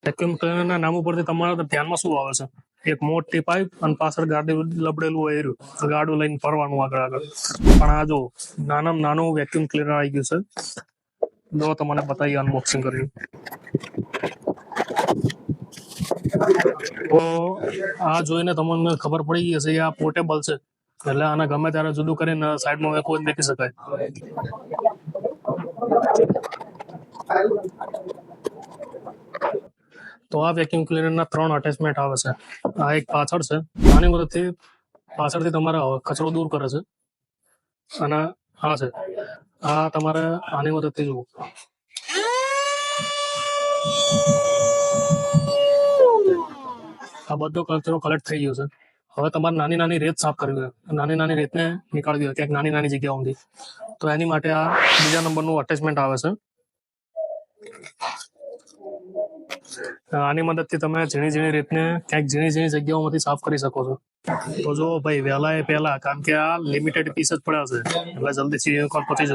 Vacuum ક્લીનરના નામ ઉપરથી તમારા ધ્યાનમાં શું આવે છે? એક મોટી પાઇપ અને પાછળ ગાડી લબડેલું હોય એર્યું ગાડું લઈને ફરવાનું આગળ પણ આ જો નાનામાં નાનું વેક્યુમ ક્લીનર આવી ગયું છે. જો તમને બતાવીએ અનબોક્સિંગ કર્યું તો આ જોઈને તમને ખબર પડી ગઈ હશે આ પોર્ટેબલ છે, એટલે આને ગમે ત્યારે જુદું કરીને સાઈડમાં વેકવું મૂકી શકાય. તો આ વેક્યુમ ક્લીનરના 3 અટેચમેન્ટ આવે છે. આ એક પાછળ છે, આની મદદથી પાછળથી તમારા કચરો દૂર કરે છે. અને આ છે, આ તમારે આની મદદથી જુઓ આ બધો કચરો કલેક્ટ થઈ ગયો છે. હવે તમારે નાની નાની રેત સાફ કરવી હોય, નાની નાની રેતને નીકાળવી હોય ક્યાંક નાની નાની જગ્યાઓથી, તો એની માટે આ બીજા નંબરનું અટેચમેન્ટ આવે છે. આની મદદથી તમે ઝીણી ઝીણી રેતને ક્યાંક ઝીણી ઝીણી જગ્યાઓમાંથી સાફ કરી શકો છો. તો જો ભાઈ વહેલા એ પહેલા, કારણ કે આ લિમિટેડ પીસ જ પડ્યા છે એટલે જલ્દીથી પતી જશે.